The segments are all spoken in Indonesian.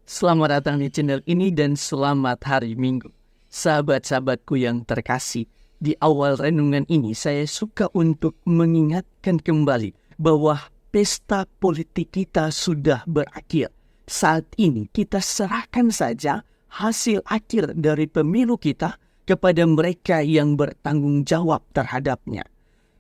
Selamat datang di channel ini dan selamat hari Minggu. Sahabat-sahabatku yang terkasih, di awal renungan ini saya suka untuk mengingatkan kembali bahwa pesta politik kita sudah berakhir. Saat ini kita serahkan saja hasil akhir dari pemilu kita kepada mereka yang bertanggung jawab terhadapnya.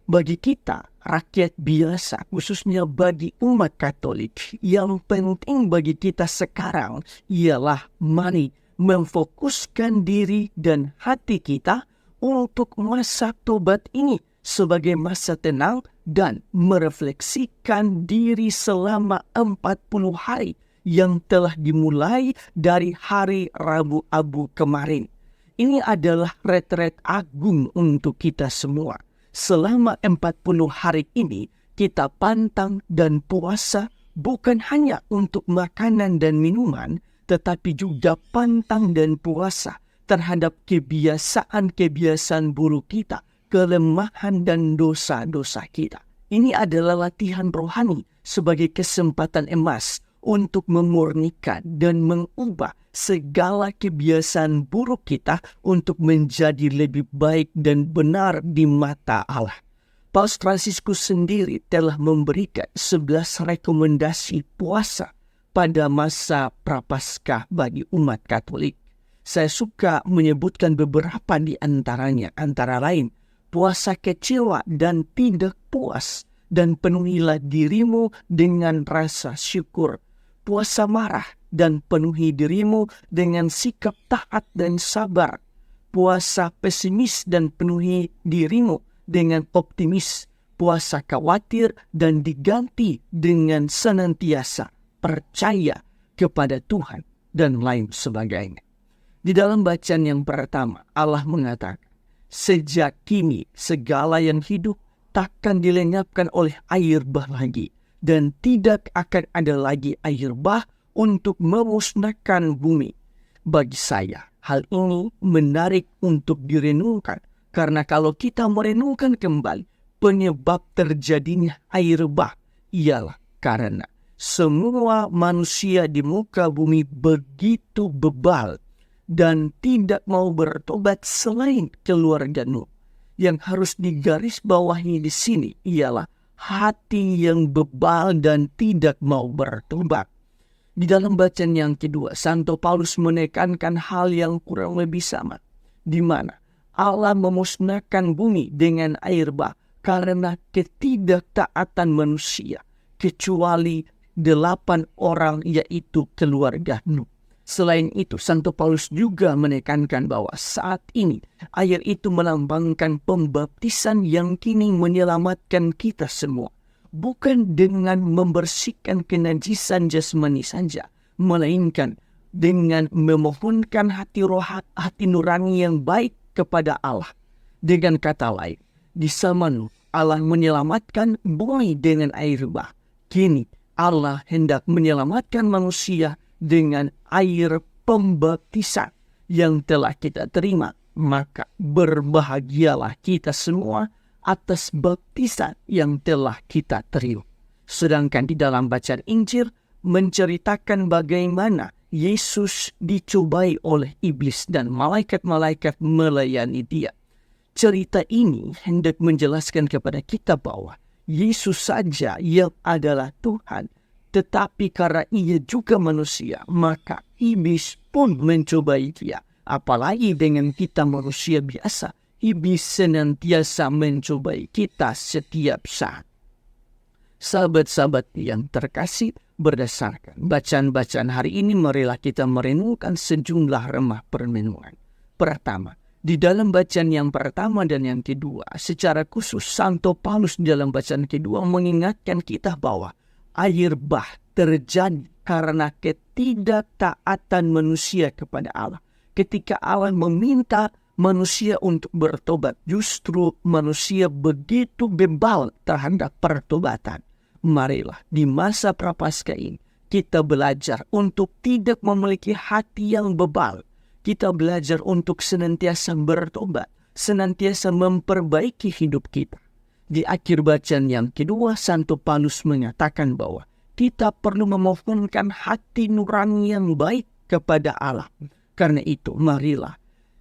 Bagi kita, rakyat biasa, khususnya bagi umat Katolik, yang penting bagi kita sekarang ialah mari memfokuskan diri dan hati kita untuk masa tobat ini sebagai masa tenang dan merefleksikan diri selama 40 hari yang telah dimulai dari hari Rabu Abu kemarin. Ini adalah retret agung untuk kita semua. Selama 40 hari ini kita pantang dan puasa bukan hanya untuk makanan dan minuman, tetapi juga pantang dan puasa terhadap kebiasaan-kebiasaan buruk kita, kelemahan dan dosa-dosa kita. Ini adalah latihan rohani sebagai kesempatan emas untuk memurnikan dan mengubah segala kebiasaan buruk kita untuk menjadi lebih baik dan benar di mata Allah. Paus Fransiskus sendiri telah memberikan 11 rekomendasi puasa pada masa Prapaskah bagi umat Katolik. Saya suka menyebutkan beberapa di antaranya, antara lain puasa kecewa dan tidak puas, dan penuhilah dirimu dengan rasa syukur. Puasa marah dan penuhi dirimu dengan sikap taat dan sabar. Puasa pesimis dan penuhi dirimu dengan optimis. Puasa khawatir dan diganti dengan senantiasa percaya kepada Tuhan dan lain sebagainya. Di dalam bacaan yang pertama, Allah mengatakan, sejak kini segala yang hidup takkan dilenyapkan oleh air bah lagi, dan tidak akan ada lagi air bah untuk memusnahkan bumi. Bagi saya, hal ini menarik untuk direnungkan, karena kalau kita merenungkan kembali, penyebab terjadinya air bah ialah karena semua manusia di muka bumi begitu bebal dan tidak mau bertobat selain keluarga Nuh. Yang harus digarisbawahi di sini ialah hati yang bebal dan tidak mau bertobat. Di dalam bacaan yang kedua, Santo Paulus menekankan hal yang kurang lebih sama, di mana Allah memusnahkan bumi dengan air bah karena ketidaktaatan manusia, kecuali 8 orang, yaitu keluarga Nuh. Selain itu, Santo Paulus juga menekankan bahwa saat ini air itu melambangkan pembaptisan yang kini menyelamatkan kita semua. Bukan dengan membersihkan kenajisan jasmani saja, melainkan dengan memohonkan hati nurani yang baik kepada Allah. Dengan kata lain, di zaman Allah menyelamatkan bumi dengan air bah. Kini Allah hendak menyelamatkan manusia dengan air pembaptisan yang telah kita terima. Maka berbahagialah kita semua atas baptisan yang telah kita terima. Sedangkan di dalam bacaan Injil menceritakan bagaimana Yesus dicobai oleh iblis dan malaikat-malaikat melayani dia. Cerita ini hendak menjelaskan kepada kita bahwa Yesus saja yang adalah Tuhan, tetapi karena ia juga manusia, maka iblis pun mencobai dia. Apalagi dengan kita manusia biasa, iblis senantiasa mencobai kita setiap saat. Sahabat-sahabat yang terkasih, berdasarkan bacaan-bacaan hari ini, marilah kita merenungkan sejumlah remah permenungan. Pertama, di dalam bacaan yang pertama dan yang kedua, secara khusus Santo Paulus di dalam bacaan kedua mengingatkan kita bahwa air bah terjadi karena ketidaktaatan manusia kepada Allah. Ketika Allah meminta manusia untuk bertobat, justru manusia begitu bebal terhadap pertobatan. Marilah di masa Prapaskah ini kita belajar untuk tidak memiliki hati yang bebal. Kita belajar untuk senantiasa bertobat, senantiasa memperbaiki hidup kita. Di akhir bacaan yang kedua, Santo Paulus mengatakan bahwa kita perlu memohonkan hati nurani yang baik kepada Allah. Karena itu, marilah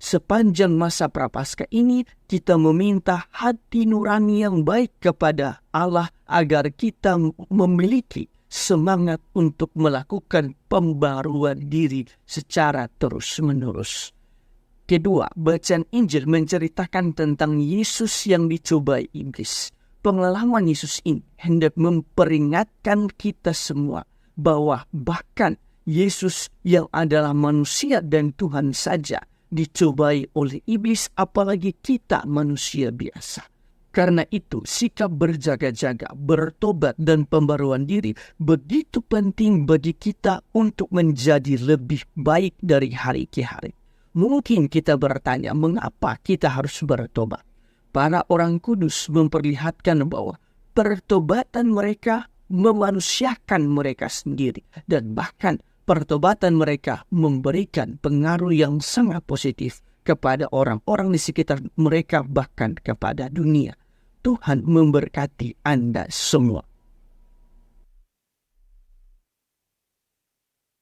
sepanjang masa Prapaskah ini kita meminta hati nurani yang baik kepada Allah agar kita memiliki semangat untuk melakukan pembaruan diri secara terus-menerus. Kedua, bacaan Injil menceritakan tentang Yesus yang dicobai iblis. Pengalaman Yesus ini hendak memperingatkan kita semua bahwa bahkan Yesus yang adalah manusia dan Tuhan saja dicobai oleh iblis, apalagi kita manusia biasa. Karena itu, sikap berjaga-jaga, bertobat, dan pembaruan diri begitu penting bagi kita untuk menjadi lebih baik dari hari ke hari. Mungkin kita bertanya, mengapa kita harus bertobat? Para orang kudus memperlihatkan bahwa pertobatan mereka memanusiakan mereka sendiri. Dan bahkan pertobatan mereka memberikan pengaruh yang sangat positif kepada orang-orang di sekitar mereka, bahkan kepada dunia. Tuhan memberkati Anda semua.